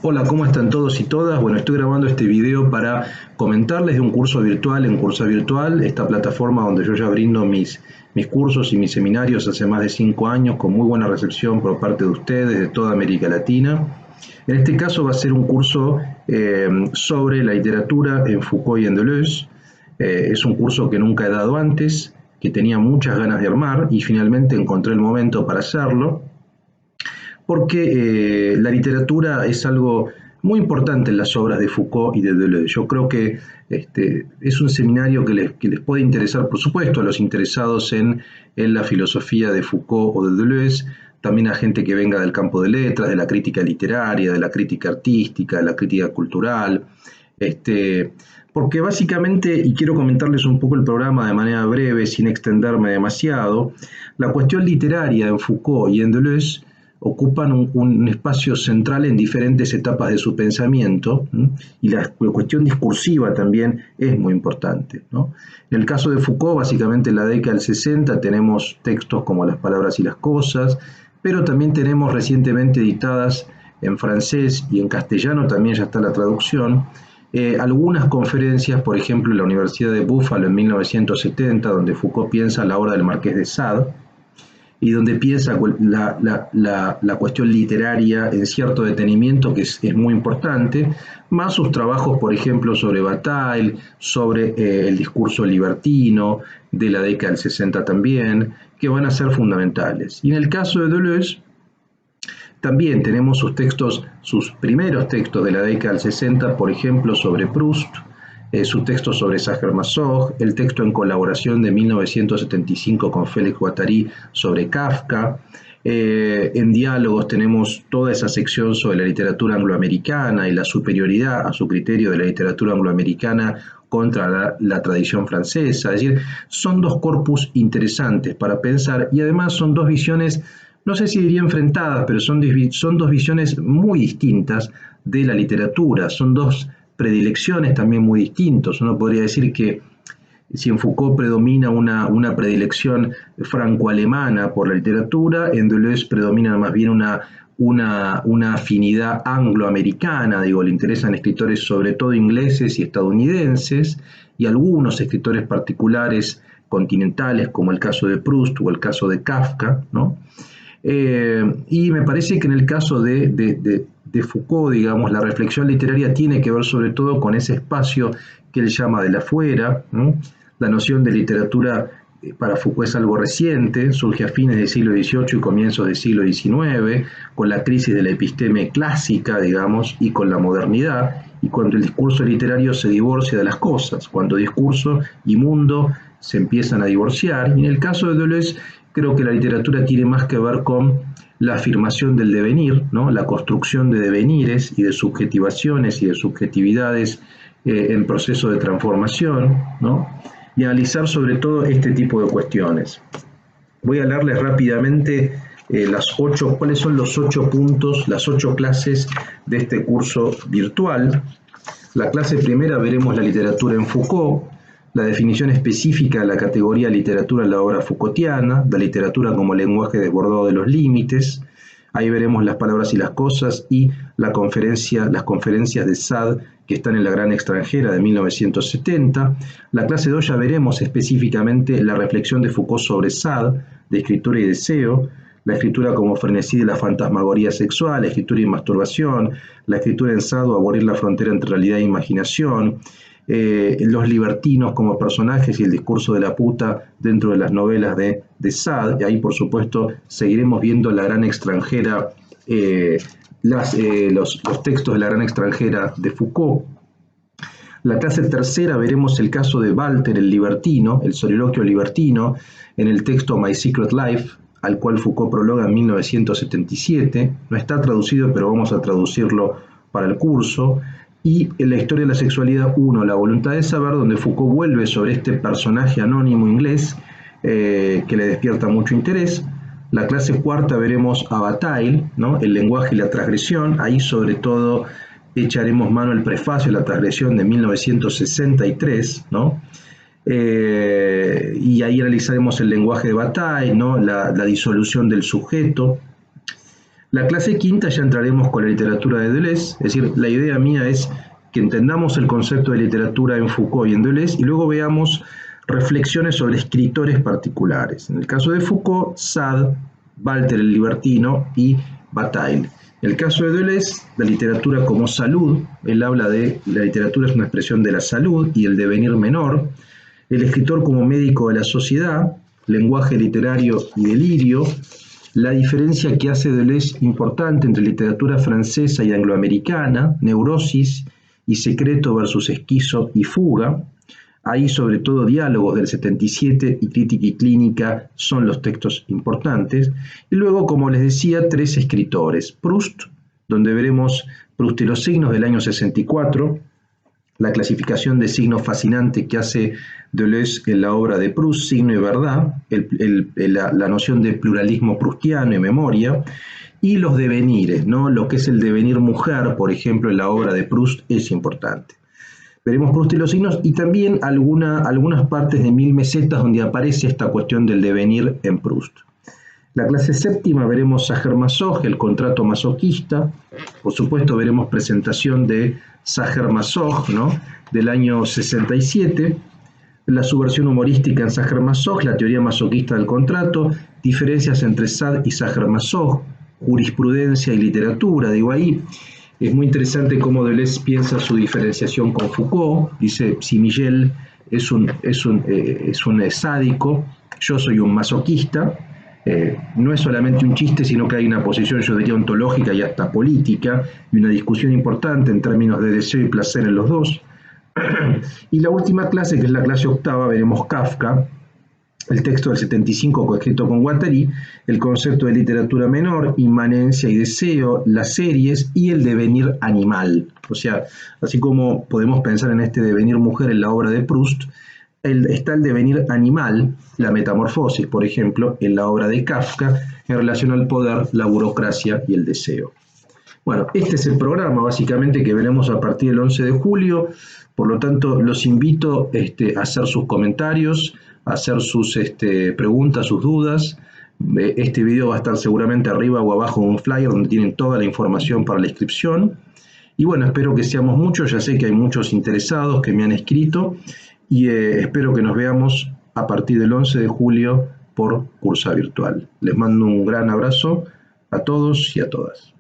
Hola, ¿cómo están todos y todas? Bueno, estoy grabando este video para comentarles de un curso virtual en Cursa Virtual, esta plataforma donde yo ya brindo mis cursos y mis seminarios hace más de 5 años con muy buena recepción por parte de ustedes, de toda América Latina. En este caso va a ser un curso sobre la literatura en Foucault y en Deleuze. Es un curso que nunca he dado antes, que tenía muchas ganas de armar y finalmente encontré el momento para hacerlo porque la literatura es algo muy importante en las obras de Foucault y de Deleuze. Yo creo que es un seminario que les puede interesar, por supuesto, a los interesados en la filosofía de Foucault o de Deleuze, también a gente que venga del campo de letras, de la crítica literaria, de la crítica artística, de la crítica cultural. Porque básicamente, y quiero comentarles un poco el programa de manera breve, sin extenderme demasiado, la cuestión literaria en Foucault y en Deleuze ocupan un espacio central en diferentes etapas de su pensamiento, ¿no? Y la cuestión discursiva también es muy importante, ¿no? En el caso de Foucault, básicamente en la década del 60 tenemos textos como Las palabras y las cosas, pero también tenemos recientemente editadas en francés y en castellano, también ya está la traducción, algunas conferencias, por ejemplo, en la Universidad de Buffalo en 1970, donde Foucault piensa la obra del Marqués de Sade, y donde piensa la cuestión literaria en cierto detenimiento que es muy importante, más sus trabajos, por ejemplo, sobre Bataille, sobre el discurso libertino de la década del 60 también, que van a ser fundamentales. Y en el caso de Deleuze, también tenemos sus textos, sus primeros textos de la década del 60, por ejemplo, sobre Proust, su texto sobre Sacher-Masoch, el texto en colaboración de 1975 con Félix Guattari sobre Kafka. En diálogos tenemos toda esa sección sobre la literatura angloamericana y la superioridad a su criterio de la literatura angloamericana contra la tradición francesa. Es decir, son dos corpus interesantes para pensar y además son dos visiones, no sé si diría enfrentadas, pero son dos visiones muy distintas de la literatura, son dos predilecciones también muy distintos. Uno podría decir que si en Foucault predomina una predilección franco-alemana por la literatura, en Deleuze predomina más bien una afinidad angloamericana, digo, le interesan escritores sobre todo ingleses y estadounidenses, y algunos escritores particulares continentales, como el caso de Proust o el caso de Kafka, ¿no? Y me parece que en el caso de Foucault, digamos, la reflexión literaria tiene que ver sobre todo con ese espacio que él llama del afuera, ¿no? La noción de literatura para Foucault es algo reciente, surge a fines del siglo XVIII y comienzos del siglo XIX, con la crisis de la episteme clásica, digamos, y con la modernidad, y cuando el discurso literario se divorcia de las cosas, cuando discurso y mundo se empiezan a divorciar. Y en el caso de Deleuze, creo que la literatura tiene más que ver con la afirmación del devenir, ¿no? La construcción de devenires y de subjetivaciones y de subjetividades en proceso de transformación, ¿no? Y analizar sobre todo este tipo de cuestiones. Voy a leerles rápidamente cuáles son los 8 puntos, las 8 clases de este curso virtual. La clase primera veremos la literatura en Foucault, la definición específica de la categoría literatura en la obra Foucaultiana, la literatura como lenguaje desbordado de los límites. Ahí veremos las palabras y las cosas y las conferencias de Sade que están en la Gran Extranjera de 1970. La clase 2 ya veremos específicamente la reflexión de Foucault sobre Sade, de escritura y deseo, la escritura como frenesí de la fantasmagoría sexual, la escritura y masturbación, la escritura en Sade o abolir la frontera entre realidad e imaginación, los libertinos como personajes y el discurso de la puta dentro de las novelas de Sade. Y ahí, por supuesto, seguiremos viendo la Gran Extranjera, los textos de la Gran Extranjera de Foucault. La clase tercera veremos el caso de Walter el libertino, el soliloquio libertino, en el texto My Secret Life, al cual Foucault prologa en 1977. No está traducido, pero vamos a traducirlo para el curso. Y en la historia de la sexualidad 1, la voluntad de saber, donde Foucault vuelve sobre este personaje anónimo inglés que le despierta mucho interés. La clase cuarta veremos a Bataille, ¿no? El lenguaje y la transgresión. Ahí sobre todo echaremos mano al prefacio de la transgresión de 1963, ¿no? Y ahí analizaremos el lenguaje de Bataille, ¿no? La disolución del sujeto. La clase quinta ya entraremos con la literatura de Deleuze, es decir, la idea mía es que entendamos el concepto de literatura en Foucault y en Deleuze y luego veamos reflexiones sobre escritores particulares. En el caso de Foucault, Sade, Walter el Libertino y Bataille. En el caso de Deleuze, la literatura como salud, él habla de la literatura es una expresión de la salud y el devenir menor, el escritor como médico de la sociedad, lenguaje literario y delirio, la diferencia que hace Deleuze importante entre literatura francesa y angloamericana, neurosis y secreto versus esquizo y fuga. Ahí sobre todo diálogos del 77 y crítica y clínica son los textos importantes. Y luego, como les decía, tres escritores. Proust, donde veremos Proust y los signos del año 64, la clasificación de signos fascinante que hace Deleuze en la obra de Proust, Signo y Verdad, la noción de pluralismo proustiano y memoria, y los devenires, ¿no? Lo que es el devenir mujer, por ejemplo, en la obra de Proust es importante. Veremos Proust y los signos y también algunas partes de Mil mesetas donde aparece esta cuestión del devenir en Proust. La clase séptima veremos Sacher-Masoch, el contrato masoquista. Por supuesto veremos presentación de Sacher-Masoch, ¿no? Del año 67. La subversión humorística en Sacher-Masoch, la teoría masoquista del contrato, diferencias entre Sade y Sacher-Masoch, jurisprudencia y literatura. Digo, ahí es muy interesante cómo Deleuze piensa su diferenciación con Foucault. Dice, si Miguel es un sádico, yo soy un masoquista. No es solamente un chiste, sino que hay una posición, yo diría, ontológica y hasta política, y una discusión importante en términos de deseo y placer en los dos. Y la última clase, que es la clase octava, veremos Kafka, el texto del 75 coescrito con Guattari, el concepto de literatura menor, inmanencia y deseo, las series y el devenir animal. O sea, así como podemos pensar en este devenir mujer en la obra de Proust, está el devenir animal, la metamorfosis, por ejemplo, en la obra de Kafka, en relación al poder, la burocracia y el deseo. Bueno, este es el programa básicamente que veremos a partir del 11 de julio, por lo tanto los invito a hacer sus comentarios, a hacer sus preguntas, sus dudas. Este video va a estar seguramente arriba o abajo de un flyer donde tienen toda la información para la inscripción. Y bueno, espero que seamos muchos, ya sé que hay muchos interesados que me han escrito y espero que nos veamos a partir del 11 de julio por Cursa Virtual. Les mando un gran abrazo a todos y a todas.